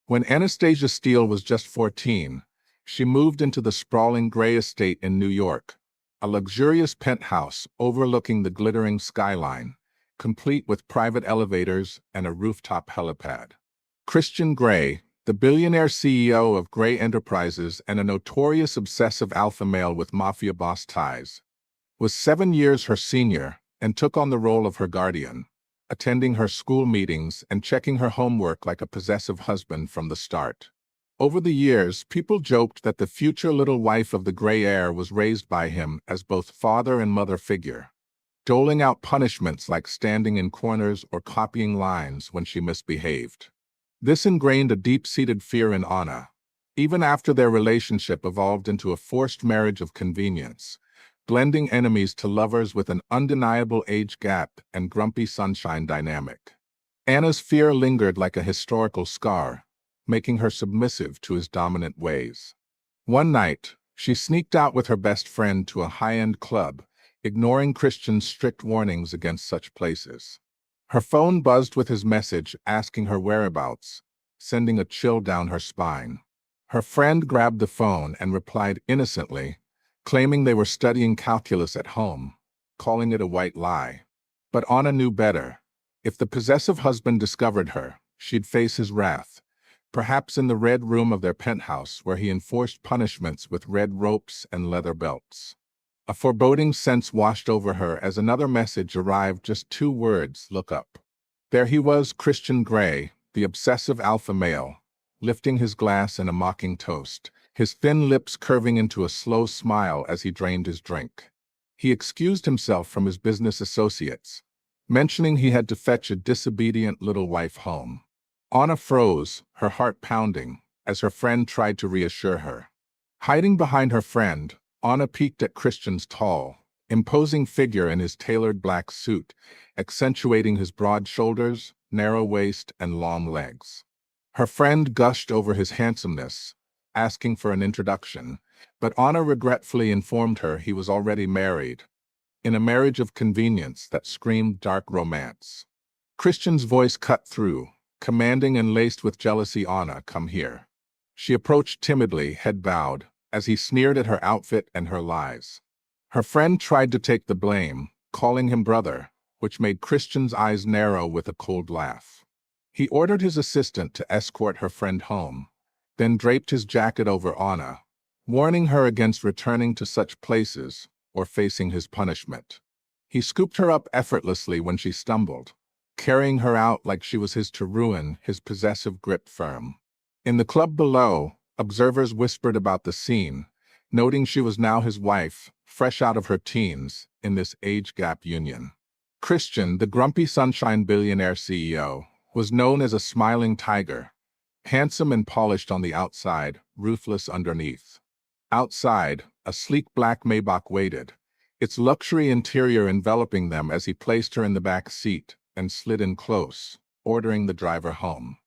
When Anastasia Steele was just 14, she moved into the sprawling gray estate in New York, a luxurious penthouse overlooking the glittering skyline, complete with private elevators and a rooftop helipad. Christian Grey, the billionaire CEO of Grey Enterprises and a notorious obsessive alpha male with mafia boss ties, was 7 years her senior and took on the role of her guardian, attending her school meetings and checking her homework like a possessive husband from the start. Over the years, people joked that the future little wife of the gray heir was raised by him as both father and mother figure, doling out punishments like standing in corners or copying lines when she misbehaved. This ingrained a deep-seated fear in Anna, even after their relationship evolved into a forced marriage of convenience, blending enemies to lovers with an undeniable age gap and grumpy sunshine dynamic. Anna's fear lingered like a historical scar, making her submissive to his dominant ways. One night, she sneaked out with her best friend to a high-end club, ignoring Christian's strict warnings against such places. Her phone buzzed with his message asking her whereabouts, sending a chill down her spine. Her friend grabbed the phone and replied innocently, claiming they were studying calculus at home, calling it a white lie. But Anna knew better. If the possessive husband discovered her, she'd face his wrath, perhaps in the red room of their penthouse where he enforced punishments with red ropes and leather belts. A foreboding sense washed over her as another message arrived, just 2 words, look up. There he was, Christian Grey, the obsessive alpha male, lifting his glass in a mocking toast, his thin lips curving into a slow smile as he drained his drink. He excused himself from his business associates, mentioning he had to fetch a disobedient little wife home. Anna froze, her heart pounding, as her friend tried to reassure her. Hiding behind her friend, Anna peeked at Christian's tall, imposing figure in his tailored black suit, accentuating his broad shoulders, narrow waist, and long legs. Her friend gushed over his handsomeness, asking for an introduction, but Anna regretfully informed her he was already married, in a marriage of convenience that screamed dark romance. Christian's voice cut through, commanding and laced with jealousy. Anna, come here. She approached timidly, head bowed, as he sneered at her outfit and her lies. Her friend tried to take the blame, calling him brother, which made Christian's eyes narrow with a cold laugh. He ordered his assistant to escort her friend home, then draped his jacket over Anna, warning her against returning to such places or facing his punishment. He scooped her up effortlessly when she stumbled, carrying her out like she was his to ruin, his possessive grip firm. In the club below, observers whispered about the scene, noting she was now his wife, fresh out of her teens, in this age-gap union. Christian, the grumpy sunshine billionaire CEO, was known as a smiling tiger, handsome and polished on the outside, ruthless underneath. Outside, a sleek black Maybach waited, its luxury interior enveloping them as he placed her in the back seat and slid in close, ordering the driver home.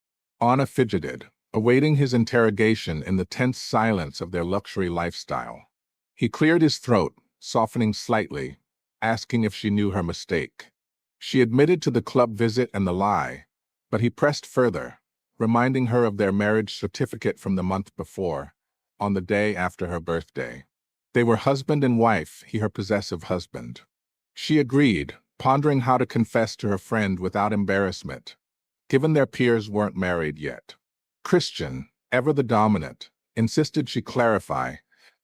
Anna fidgeted, awaiting his interrogation in the tense silence of their luxury lifestyle. He cleared his throat, softening slightly, asking if she knew her mistake. She admitted to the club visit and the lie, but he pressed further, reminding her of their marriage certificate from the month before, on the day after her birthday. They were husband and wife, he her possessive husband. She agreed, pondering how to confess to her friend without embarrassment, given their peers weren't married yet. Christian, ever the dominant, insisted she clarify,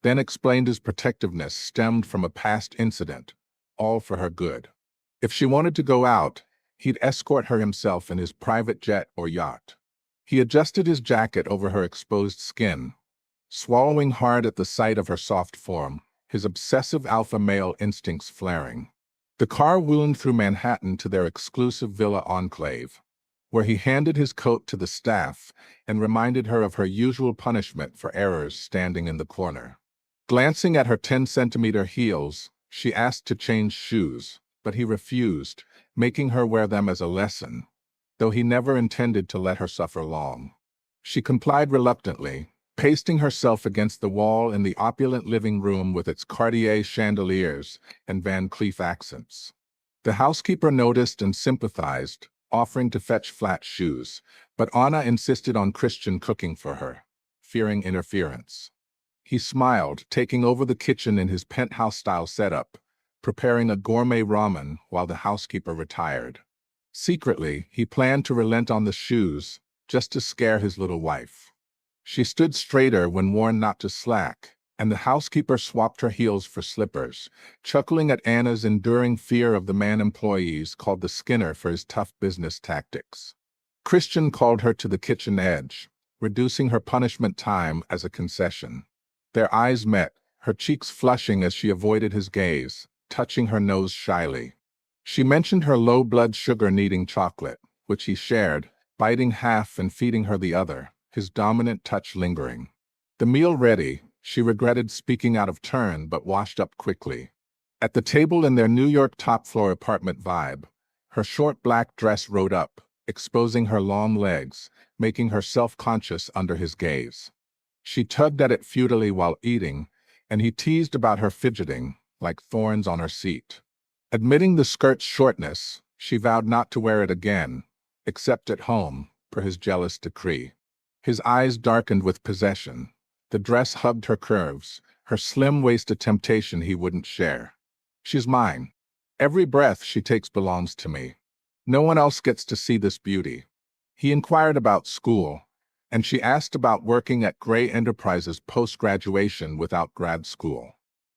then explained his protectiveness stemmed from a past incident, all for her good. If she wanted to go out, he'd escort her himself in his private jet or yacht. He adjusted his jacket over her exposed skin, swallowing hard at the sight of her soft form, his obsessive alpha male instincts flaring. The car wound through Manhattan to their exclusive villa enclave, where he handed his coat to the staff and reminded her of her usual punishment for errors standing in the corner. Glancing at her 10-centimeter heels, she asked to change shoes, but he refused, making her wear them as a lesson, though he never intended to let her suffer long. She complied reluctantly, pasting herself against the wall in the opulent living room with its Cartier chandeliers and Van Cleef accents. The housekeeper noticed and sympathized, offering to fetch flat shoes, But Anna insisted on Christian cooking for her, fearing interference. He smiled, taking over the kitchen in his penthouse-style setup, preparing a gourmet ramen while the housekeeper retired. Secretly, he planned to relent on the shoes, just to scare his little wife. She stood straighter when warned not to slack, and the housekeeper swapped her heels for slippers, chuckling at Anna's enduring fear of the man employees called the Skinner for his tough business tactics. Christian called her to the kitchen edge, reducing her punishment time as a concession. Their eyes met, her cheeks flushing as she avoided his gaze, touching her nose shyly. She mentioned her low blood sugar needing chocolate, which he shared, biting half and feeding her the other, his dominant touch lingering. The meal ready, she regretted speaking out of turn but washed up quickly. At the table in their New York top-floor apartment vibe, her short black dress rode up, exposing her long legs, making her self-conscious under his gaze. She tugged at it futilely while eating, and he teased about her fidgeting, like thorns on her seat. Admitting the skirt's shortness, she vowed not to wear it again, except at home, per his jealous decree. His eyes darkened with possession. The dress hugged her curves, her slim waist a temptation he wouldn't share. She's mine. Every breath she takes belongs to me. No one else gets to see this beauty. He inquired about school, and she asked about working at Gray Enterprises post-graduation without grad school.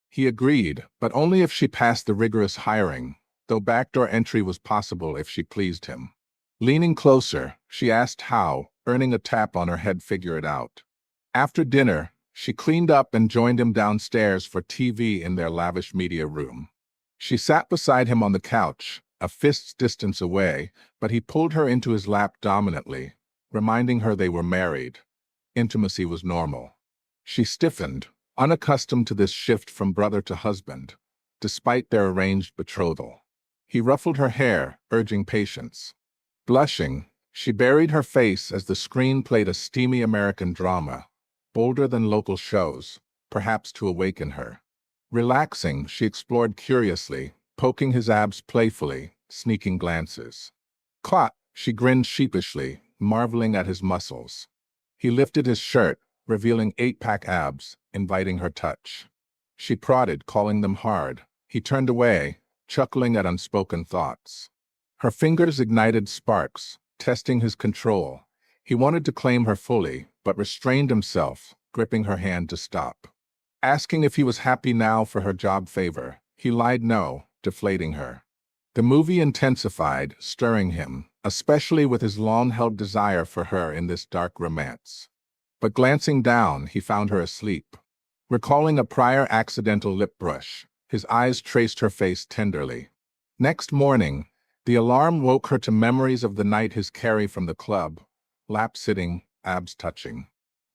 He agreed, but only if she passed the rigorous hiring, though backdoor entry was possible if she pleased him. Leaning closer, she asked how, earning a tap on her head, figure it out. After dinner, she cleaned up and joined him downstairs for TV in their lavish media room. She sat beside him on the couch, a fist's distance away, but he pulled her into his lap dominantly, reminding her they were married. Intimacy was normal. She stiffened, unaccustomed to this shift from brother to husband, despite their arranged betrothal. He ruffled her hair, urging patience. Blushing, she buried her face as the screen played a steamy American drama, bolder than local shows, perhaps to awaken her. Relaxing, she explored curiously, poking his abs playfully, sneaking glances. Caught, she grinned sheepishly, marveling at his muscles. He lifted his shirt, revealing 8-pack abs, inviting her touch. She prodded, calling them hard. He turned away, chuckling at unspoken thoughts. Her fingers ignited sparks, testing his control. He wanted to claim her fully, but restrained himself, gripping her hand to stop. Asking if he was happy now for her job favor, he lied no, deflating her. The movie intensified, stirring him, especially with his long-held desire for her in this dark romance. But glancing down, he found her asleep. Recalling a prior accidental lip brush, his eyes traced her face tenderly. Next morning, the alarm woke her to memories of the night his carry from the club, lap-sitting, abs touching.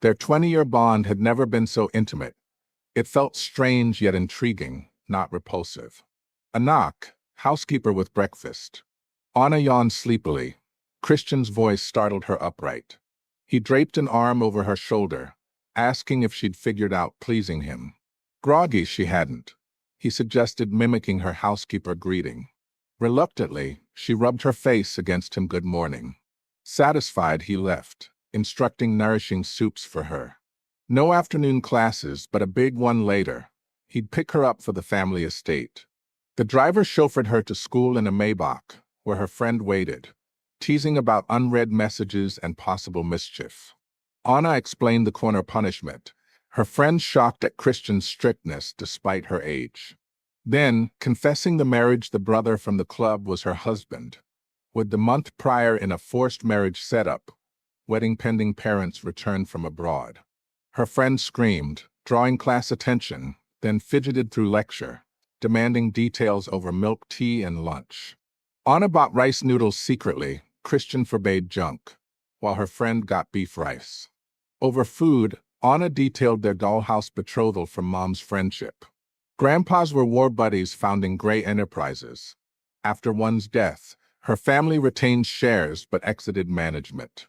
Their 20-year bond had never been so intimate. It felt strange yet intriguing, not repulsive. A knock, housekeeper with breakfast. Anna yawned sleepily. Christian's voice startled her upright. He draped an arm over her shoulder, asking if she'd figured out pleasing him. Groggy, she hadn't. He suggested, mimicking her housekeeper greeting. Reluctantly, she rubbed her face against him good morning. Satisfied, he left, instructing nourishing soups for her. No afternoon classes, but a big one later. He'd pick her up for the family estate. The driver chauffeured her to school in a Maybach, where her friend waited, teasing about unread messages and possible mischief. Anna explained the corner punishment, her friend shocked at Christian's strictness despite her age. Then, confessing the marriage the brother from the club was her husband, with the month prior in a forced marriage setup, wedding-pending parents returned from abroad. Her friend screamed, drawing class attention, then fidgeted through lecture, demanding details over milk tea and lunch. Anna bought rice noodles secretly, Christian forbade junk, while her friend got beef rice. Over food, Anna detailed their dollhouse betrothal from Mom's friendship. Grandpas were war buddies founding Gray Enterprises. After one's death, her family retained shares but exited management.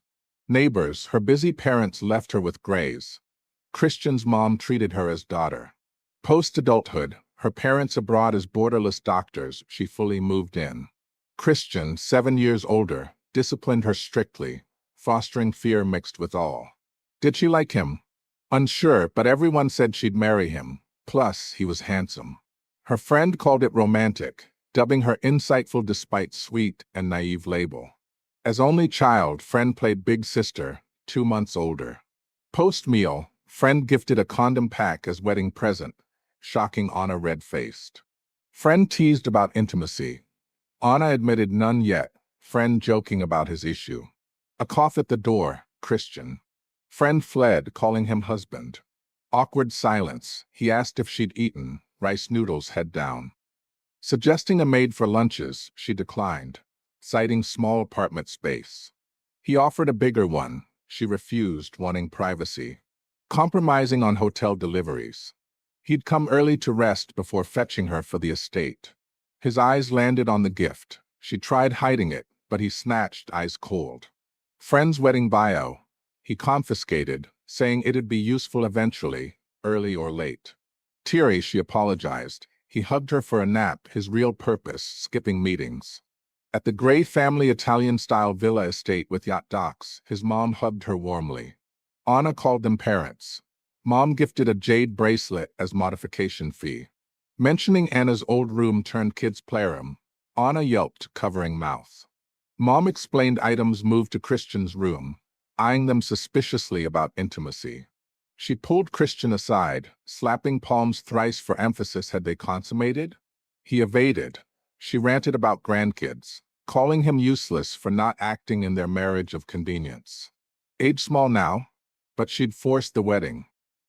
Neighbors, her busy parents left her with Grays. Christian's mom treated her as daughter. Post-adulthood, her parents abroad as borderless doctors, she fully moved in. Christian, 7 years older, disciplined her strictly, fostering fear mixed with awe. Did she like him? Unsure, but everyone said she'd marry him. Plus, he was handsome. Her friend called it romantic, dubbing her insightful despite sweet and naive label. As only child, friend played big sister, 2 months older. Post-meal, friend gifted a condom pack as wedding present, shocking Anna red-faced. Friend teased about intimacy. Anna admitted none yet, friend joking about his issue. A cough at the door, Christian. Friend fled, calling him husband. Awkward silence. He asked if she'd eaten, rice noodles head down. Suggesting a maid for lunches, she declined, citing small apartment space. He offered a bigger one. She refused, wanting privacy. Compromising on hotel deliveries. He'd come early to rest before fetching her for the estate. His eyes landed on the gift. She tried hiding it, but he snatched, eyes cold. Friend's wedding bio. He confiscated, saying it'd be useful eventually, early or late. Teary, she apologized. He hugged her for a nap, his real purpose, skipping meetings. At the Gray family Italian-style villa estate with yacht docks, his mom hugged her warmly. Anna called them parents. Mom gifted a jade bracelet as modification fee. Mentioning Anna's old room turned kids' playroom, Anna yelped, covering mouth. Mom explained items moved to Christian's room, eyeing them suspiciously about intimacy. She pulled Christian aside, slapping palms thrice for emphasis had they consummated. He evaded. She ranted about grandkids, calling him useless for not acting in their marriage of convenience. Age small now, but she'd forced the wedding.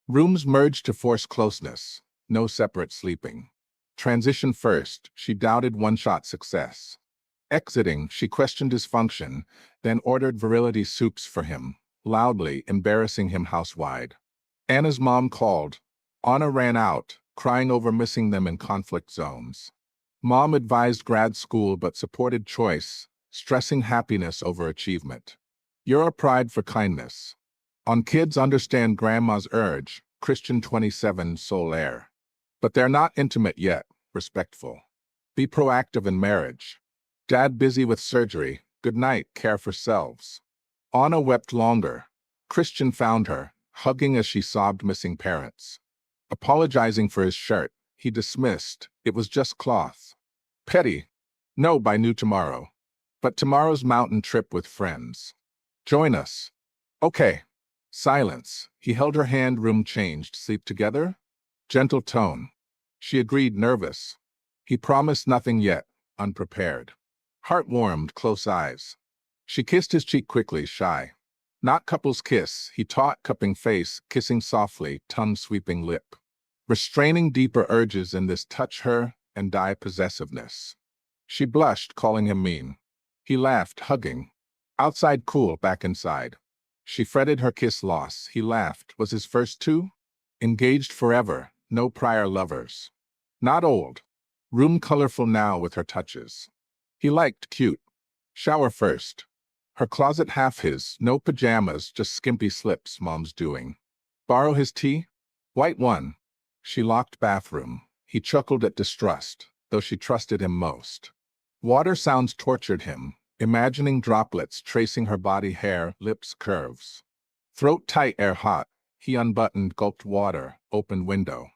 Rooms merged to force closeness, no separate sleeping. Transition first, she doubted one-shot success. Exiting, she questioned his function, then ordered virility soups for him, loudly embarrassing him housewide. Anna's mom called. Anna ran out, crying over missing them in conflict zones. Mom advised grad school but supported choice, stressing happiness over achievement. You're a pride for kindness. On kids understand grandma's urge, Christian 27 sole heir. But they're not intimate yet, respectful. Be proactive in marriage. Dad busy with surgery, good night, care for selves. Anna wept longer. Christian found her, hugging as she sobbed missing parents. Apologizing for his shirt, he dismissed, it was just cloth. Petty. No, by noon tomorrow. But tomorrow's mountain trip with friends. Join us. Okay. Silence. He held her hand, room changed, sleep together? Gentle tone. She agreed, nervous. He promised nothing yet, unprepared. Heart warmed, close eyes. She kissed his cheek quickly, shy. Not couple's kiss, he taught, cupping face, kissing softly, tongue sweeping lip. Restraining deeper urges in this touch her and die possessiveness. She blushed, calling him mean. He laughed, hugging. Outside cool, back inside. She fretted her kiss loss. He laughed. Was his first two? Engaged forever, no prior lovers. Not old. Room colorful now with her touches. He liked cute. Shower first. Her closet half his, no pajamas, just skimpy slips, mom's doing. Borrow his tea? White one. She locked bathroom. He chuckled at distrust, though she trusted him most. Water sounds tortured him, imagining droplets tracing her body hair, lips curves. Throat tight, air hot. He unbuttoned, gulped water, opened window.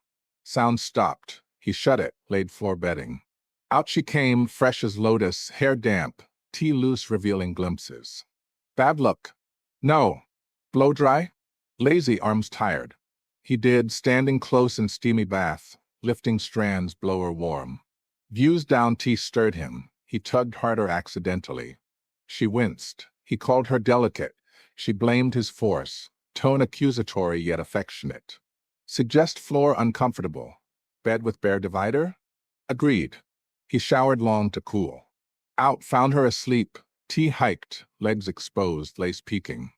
Sound stopped. He shut it, laid floor bedding. Out she came, fresh as lotus, hair damp, tea loose, revealing glimpses. Bad luck. No. Blow dry? Lazy, arms tired. He did, standing close in steamy bath, lifting strands, blower warm. Views down, tea stirred him. He tugged harder accidentally. She winced. He called her delicate. She blamed his force, tone accusatory yet affectionate. Suggest floor uncomfortable. Bed with bare divider? Agreed. He showered long to cool. Out, found her asleep, tea hiked, legs exposed, lace peeking.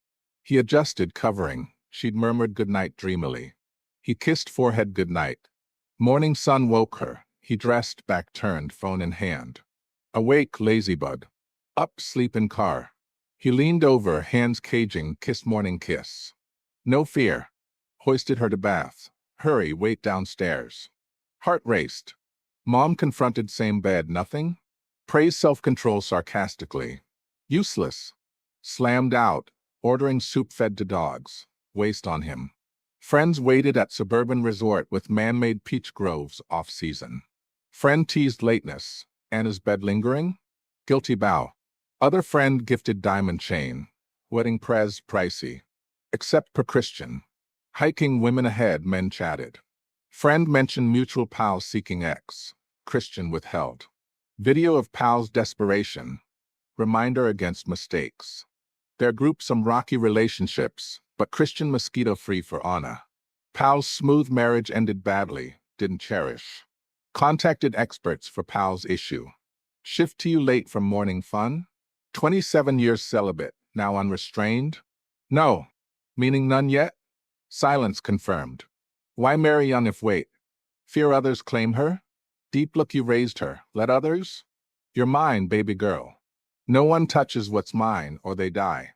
He adjusted, covering. She'd murmured goodnight dreamily. He kissed forehead goodnight. Morning sun woke her. He dressed, back turned, phone in hand. Awake, lazybug. Up, sleep in car. He leaned over, hands caging, kissed morning kiss. No fear. Hoisted her to bath. Hurry, wait downstairs. Heart raced. Mom confronted, same bed, nothing? Praised self-control sarcastically. Useless. Slammed out. Ordering soup fed to dogs. Waste on him. Friends waited at suburban resort with man-made peach groves off-season. Friend teased lateness. Anna's bed lingering? Guilty bow. Other friend gifted diamond chain. Wedding prez pricey. Except per Christian. Hiking women ahead, men chatted. Friend mentioned mutual pal seeking ex. Christian withheld. Video of pal's desperation. Reminder against mistakes. Their group some rocky relationships, but Christian mosquito-free for Anna. Pal's smooth marriage ended badly, didn't cherish. Contacted experts for pal's issue. Shift to you late from morning fun? 27 years celibate, now unrestrained? No. Meaning none yet? Silence confirmed. Why marry young if wait? Fear others claim her? Deep look you raised her, let others? You're mine, baby girl. No one touches what's mine or they die.